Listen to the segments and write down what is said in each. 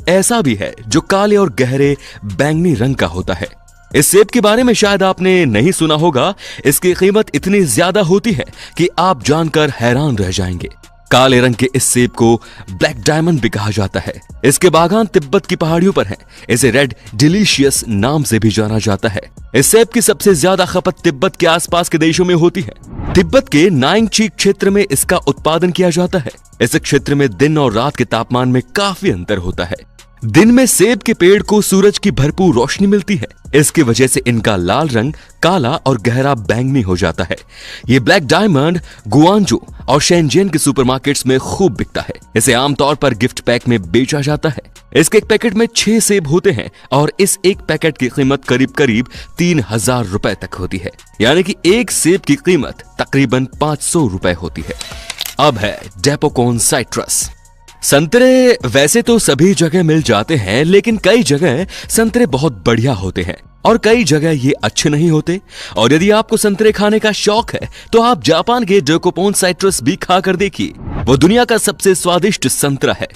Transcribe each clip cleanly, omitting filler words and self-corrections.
ऐसा भी है जो काले और गहरे बैंगनी रंग का होता है। इस सेब के बारे में शायद आपने नहीं सुना होगा। इसकी कीमत इतनी ज्यादा होती है कि आप जानकर हैरान रह जाएंगे। काले रंग के इस सेब को ब्लैक डायमंड भी कहा जाता है। इसके बागान तिब्बत की पहाड़ियों पर हैं। इसे रेड डिलीशियस नाम से भी जाना जाता है। इस सेब की सबसे ज्यादा खपत तिब्बत के आसपास के देशों में होती है। तिब्बत के नाइंगची क्षेत्र में इसका उत्पादन किया जाता है। इस क्षेत्र में दिन और रात के तापमान में काफी अंतर होता है। दिन में सेब के पेड़ को सूरज की भरपूर रोशनी मिलती है। इसकी वजह से इनका लाल रंग काला और गहरा बैंगनी हो जाता है। ये ब्लैक डायमंड गुआंजू और शेनजेन के सुपरमार्केट्स में खूब बिकता है। इसे आमतौर पर गिफ्ट पैक में बेचा जाता है। इसके एक पैकेट में 6 सेब होते हैं और इस एक पैकेट की कीमत करीब करीब 3000 रुपए तक होती है। यानी कि एक सेब की कीमत तकरीबन 500 रुपए होती है। अब है डेपोकोन साइट्रस। संतरे वैसे तो सभी जगह मिल जाते हैं, लेकिन कई जगह संतरे बहुत बढ़िया होते हैं और कई जगह ये अच्छे नहीं होते। और यदि आपको संतरे खाने का शौक है तो आप जापान के डेपोकोन साइट्रस भी खा कर देखिए। वो दुनिया का सबसे स्वादिष्ट संतरा है।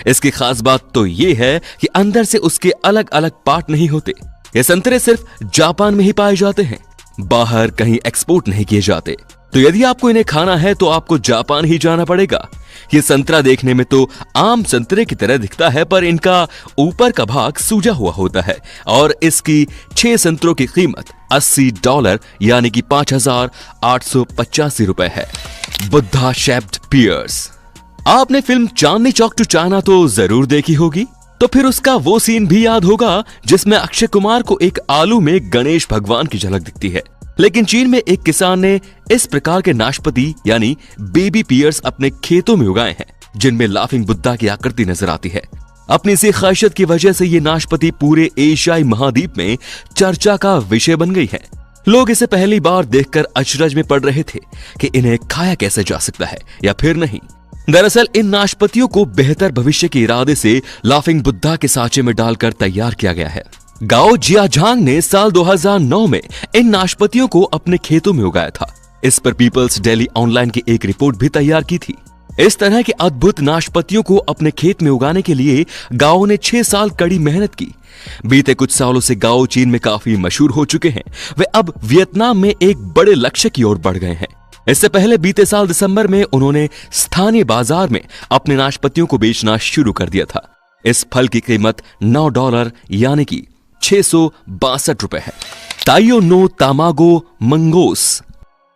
इसकी खास बात तो ये है कि अंदर से उसके अलग अलग पार्ट नहीं होते। ये संतरे सिर्फ जापान में ही पाए जाते हैं, बाहर कहीं एक्सपोर्ट नहीं किए जाते। तो यदि आपको इन्हें खाना है तो आपको जापान ही जाना पड़ेगा। ये संतरा देखने में तो आम संतरे की तरह दिखता है, पर इनका ऊपर का भाग सूजा हुआ होता है और इसकी 6 संतरों की कीमत $80 यानी कि 5885 रुपए है। Buddha shaped pears. आपने film Chandni Chowk to China तो जरूर देखी होगी, तो फिर उसका वो सीन भी याद होगा जिसमें अक्षय कुमार को एक आलू में गणेश भगवान की झलक दिखती है। लेकिन चीन में एक किसान ने इस प्रकार के नाशपाती यानी बेबी पियर्स अपने खेतों में उगाए हैं, जिनमें लाफिंग बुद्धा की आकृति नजर आती है। अपनी इसी खासियत की वजह से ये नाशपाती पूरे एशियाई महाद्वीप में चर्चा का विषय बन गई है। लोग इसे पहली बार देखकर अचरज में पड़ रहे थे कि इन्हें खाया कैसे जा सकता है या फिर नहीं। दरअसल इन नाशपातियों को बेहतर भविष्य के इरादे से लाफिंग बुद्धा के सांचे में डालकर तैयार किया गया है। गाओ जियाझांग ने साल 2009 में इन नाशपातियों को अपने खेतों में उगाया था। इस पर पीपल्स डेली ऑनलाइन की एक रिपोर्ट भी तैयार की थी। इस तरह के अद्भुत नाशपातियों को अपने खेत में उगाने के लिए गाओ ने 6 साल कड़ी मेहनत की। बीते कुछ सालों से गाओ चीन में काफी मशहूर हो चुके हैं। वे अब वियतनाम में एक बड़े लक्ष्य की ओर बढ़ गए हैं। इससे पहले बीते साल दिसंबर में उन्होंने स्थानीय बाजार में अपने नाशपातियों को बेचना शुरू कर दिया था। इस फल की कीमत $9 यानी कि 662 रुपए है। ताइयो नो तामागो मंगोस।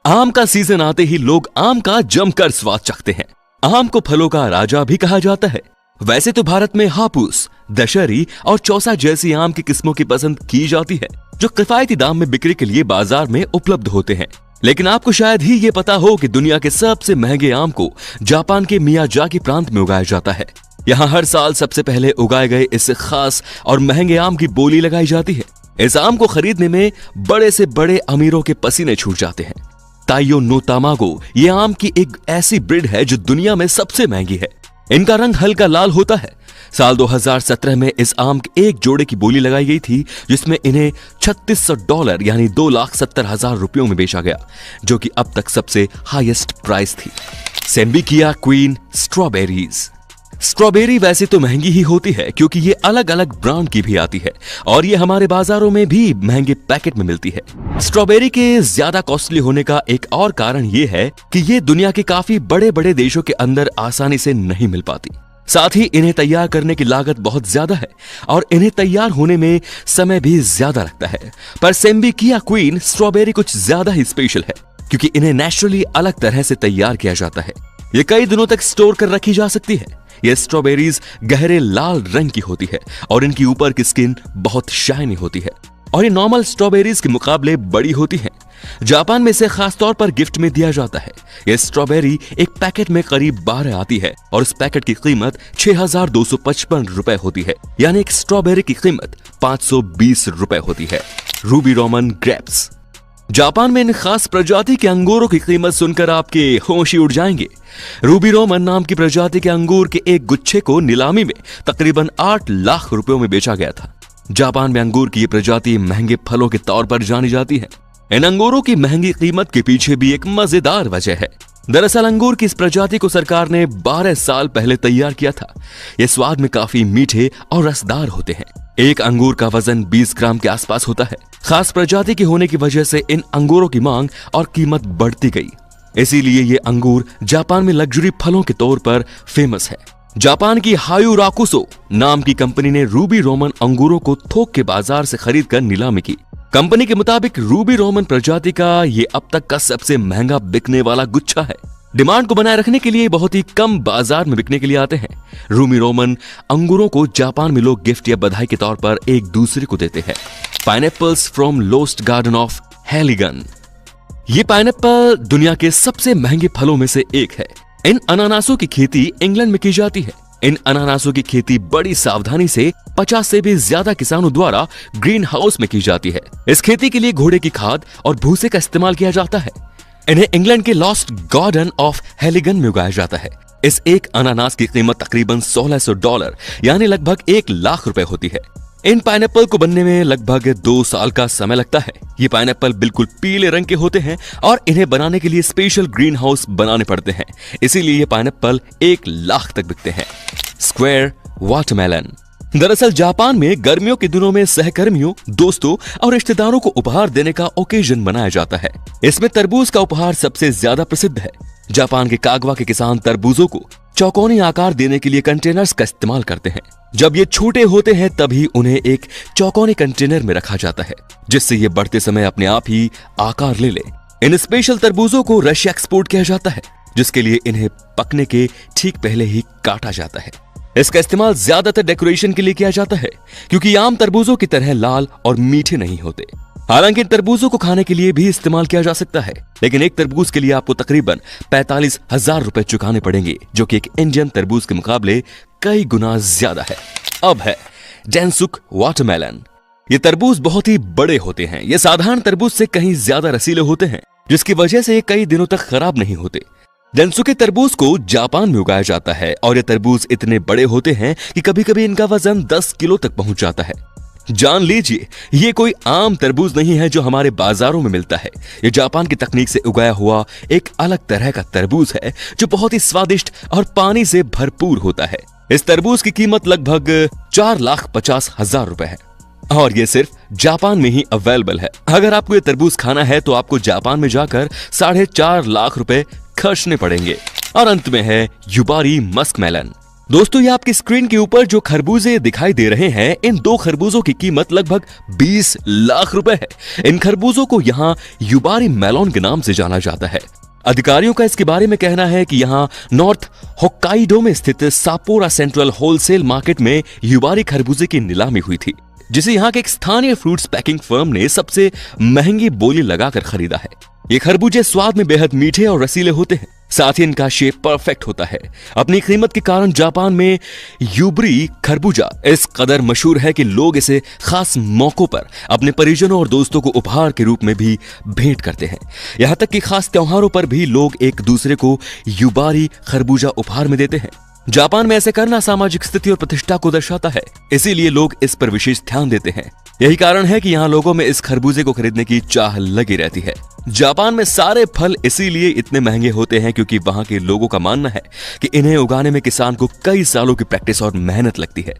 आम का सीजन आते ही लोग आम का जमकर स्वाद चखते हैं। आम को फलों का राजा भी कहा जाता है। वैसे तो भारत में हापुस, दशहरी और चौसा जैसी आम की किस्मों की पसंद की जाती है, जो किफायती दाम में बिक्री के लिए बाजार में उपलब्ध होते हैं। लेकिन आपको शायद ही ये पता हो कि दुनिया के सबसे महंगे आम को जापान के मियाजाकी प्रांत में उगाया जाता है। यहाँ हर साल सबसे पहले उगाए गए इस खास और महंगे आम की बोली लगाई जाती है। इस आम को खरीदने में बड़े से बड़े अमीरों के पसीने छूट जाते हैं। ताइयो नो तामागो ये आम की एक ऐसी ब्रीड है जो दुनिया में सबसे महंगी है। इनका रंग हल्का लाल होता है। साल 2017 में इस आम के एक जोड़े की बोली लगाई गई थी, जिसमें इन्हें $3600 यानी 2,70,000 रुपयों में बेचा गया, जो कि अब तक सबसे हाईएस्ट प्राइस थी। सेम्बिकिया क्वीन स्ट्रॉबेरीज। स्ट्रॉबेरी वैसे तो महंगी ही होती है क्योंकि ये अलग अलग ब्रांड की भी आती है और ये हमारे बाजारों में भी महंगे पैकेट में मिलती है। स्ट्रॉबेरी के ज्यादा कॉस्टली होने का एक और कारण ये है कि ये दुनिया के काफी बड़े बड़े देशों के अंदर आसानी से नहीं मिल पाती। साथ ही इन्हें तैयार करने की लागत बहुत ज्यादा है और इन्हें तैयार होने में समय भी ज्यादा लगता है। पर सेम्बिकिया क्वीन स्ट्रॉबेरी कुछ ज्यादा ही स्पेशल है क्योंकि इन्हें नेचुरली अलग तरह से तैयार किया जाता है। ये कई दिनों तक स्टोर कर रखी जा सकती है। ये स्ट्रॉबेरीज गहरे लाल रंग की होती है और इनकी ऊपर की स्किन बहुत शाइनी होती है और ये नॉर्मल स्ट्रॉबेरीज के मुकाबले बड़ी होती है। जापान में इसे खास तौर पर गिफ्ट में दिया जाता है। ये स्ट्रॉबेरी एक पैकेट में करीब 12 आती है और उस पैकेट की कीमत 6,255 रुपए होती है, यानी एक स्ट्रॉबेरी की कीमत 520 रुपए होती है। Ruby Roman grapes. जापान में इन खास प्रजाति के अंगूरों की कीमत सुनकर आपके होश ही उड़ जाएंगे। रूबी रोमन नाम की प्रजाति के अंगूर के एक गुच्छे को नीलामी में तकरीबन 8 लाख रुपयों में बेचा गया था। जापान में अंगूर की ये प्रजाति महंगे फलों के तौर पर जानी जाती है। इन अंगूरों की महंगी कीमत के पीछे भी एक मजेदार वजह है। दरअसल अंगूर की इस प्रजाति को सरकार ने 12 साल पहले तैयार किया था। ये स्वाद में काफी मीठे और रसदार होते हैं। एक अंगूर का वजन 20 ग्राम के आसपास होता है। खास प्रजाति के होने की वजह से इन अंगूरों की मांग और कीमत बढ़ती गई। इसीलिए ये अंगूर जापान में लग्जरी फलों के तौर पर फेमस है। जापान की हायू राकुसो नाम की कंपनी ने रूबी रोमन अंगूरों को थोक के बाजार से खरीदकर नीलामी की। कंपनी के मुताबिक रूबी रोमन प्रजाति का ये अब तक का सबसे महंगा बिकने वाला गुच्छा है। डिमांड को बनाए रखने के लिए बहुत ही कम बाजार में बिकने के लिए आते हैं। रूबी रोमन अंगूरों को जापान में लोग गिफ्ट या बधाई के तौर पर एक दूसरे को देते हैं। Pineapples from Lost Garden of Heligan. ये पाइनएप्पल दुनिया के सबसे महंगे फलों में से एक है। इन अनानासों की खेती इंग्लैंड में की जाती है। इन अनानासों की खेती बड़ी सावधानी से 50 से भी ज्यादा किसानों द्वारा ग्रीन हाउस में की जाती है। इस खेती के लिए घोड़े की खाद और भूसे का इस्तेमाल किया जाता है। इन्हें इंग्लैंड के लॉस्ट गार्डन ऑफ हेलिगन में उगाया जाता है। इस एक अनानास की कीमत तकरीबन $1600 यानी लगभग 1 लाख रुपए होती है। इन पाइनएप्पल को बनने में लगभग 2 साल का समय लगता है। ये पाइनएप्पल बिल्कुल पीले रंग के होते हैं और इन्हें बनाने के लिए स्पेशल ग्रीन हाउस बनाने पड़ते हैं। इसीलिए ये पाइनएप्पल 1 लाख तक बिकते हैं। Square watermelon. दरअसल जापान में गर्मियों के दिनों में सहकर्मियों, दोस्तों और रिश्तेदारों को उपहार देने का ओकेजन मनाया जाता है। इसमें तरबूज का उपहार सबसे ज्यादा प्रसिद्ध है। जापान के कागवा के किसान तरबूजों को चौकोनी आकार देने के लिए कंटेनर्स का इस्तेमाल करते हैं। जब ये छोटे होते हैं तभी उन्हें एक चौकोनी कंटेनर में रखा जाता है, जिससे ये बढ़ते समय अपने आप ही आकार ले ले। इन स्पेशल तरबूजों को रशिया एक्सपोर्ट किया जाता है, जिसके लिए इन्हें पकने के ठीक पहले ही काटा जाता है। इसका इस्तेमाल ज्यादातर डेकोरेशन के लिए किया जाता है, क्योंकि आम तरबूजों की तरह लाल और मीठे नहीं होते। हालांकि तरबूजों को खाने के लिए भी इस्तेमाल किया जा सकता है, लेकिन एक तरबूज के लिए आपको तकरीबन 45,000 रुपए चुकाने पड़ेंगे, जो कि एक इंडियन तरबूज के मुकाबले कई गुना ज्यादा है। अब है डेंसुक वाटरमेलन। ये तरबूज बहुत ही बड़े होते हैं। ये साधारण तरबूज से कहीं ज्यादा रसीले होते हैं, जिसकी वजह से ये कई दिनों तक खराब नहीं होते। डेंसुके तरबूज को जापान में उगाया जाता है और ये तरबूज इतने बड़े होते हैं कि कभी कभी इनका वजन 10 किलो तक पहुंच जाता है। जान लीजिए, ये कोई आम तरबूज नहीं है जो हमारे बाजारों में मिलता है। ये जापान की तकनीक से उगाया हुआ एक अलग तरह का तरबूज है, जो बहुत ही स्वादिष्ट और पानी से भरपूर होता है। इस तरबूज की कीमत लगभग 4,50,000 रुपए है और ये सिर्फ जापान में ही अवेलेबल है। अगर आपको ये तरबूज खाना है तो आपको जापान में जाकर 4.5 लाख रुपए खर्चने पड़ेंगे। और अंत में है युबारी मस्कमेलन। दोस्तों, ये आपकी स्क्रीन के ऊपर जो खरबूजे दिखाई दे रहे हैं, इन 2 खरबूजों की कीमत लगभग 20 लाख रुपए है। इन खरबूजों को यहाँ युबारी मेलोन के नाम से जाना जाता है। अधिकारियों का इसके बारे में कहना है कि यहाँ नॉर्थ होक्काइडो में स्थित सापोरा सेंट्रल होलसेल मार्केट में युबारी खरबूजे की नीलामी हुई थी, जिसे यहाँ के एक स्थानीय फ्रूट्स पैकिंग फर्म ने सबसे महंगी बोली लगाकर खरीदा है। ये खरबूजे स्वाद में बेहद मीठे और रसीले होते हैं, साथ ही इनका शेप परफेक्ट होता है। अपनी कीमत के कारण जापान में युबरी खरबूजा इस कदर मशहूर है कि लोग इसे खास मौकों पर अपने परिजनों और दोस्तों को उपहार के रूप में भी भेंट करते हैं। यहाँ तक कि खास त्योहारों पर भी लोग एक दूसरे को युबारी खरबूजा उपहार में देते हैं। जापान में ऐसे करना सामाजिक स्थिति और प्रतिष्ठा को दर्शाता है, इसीलिए लोग इस पर विशेष ध्यान देते हैं। यही कारण है कि यहाँ लोगों में इस खरबूजे को खरीदने की चाह लगी रहती है। जापान में सारे फल इसीलिए इतने महंगे होते हैं क्योंकि वहाँ के लोगों का मानना है कि इन्हें उगाने में किसान को कई सालों की प्रैक्टिस और मेहनत लगती है।